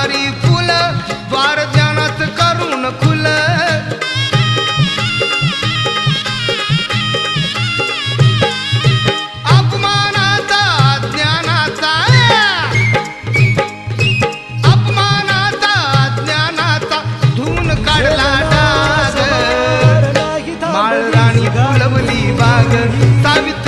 दारी फुल द्वार ज्ञानाच करून खुल अपमानाचा ज्ञानाचा धून काढला डाग माळ राणी फुलवली बाग सावित्री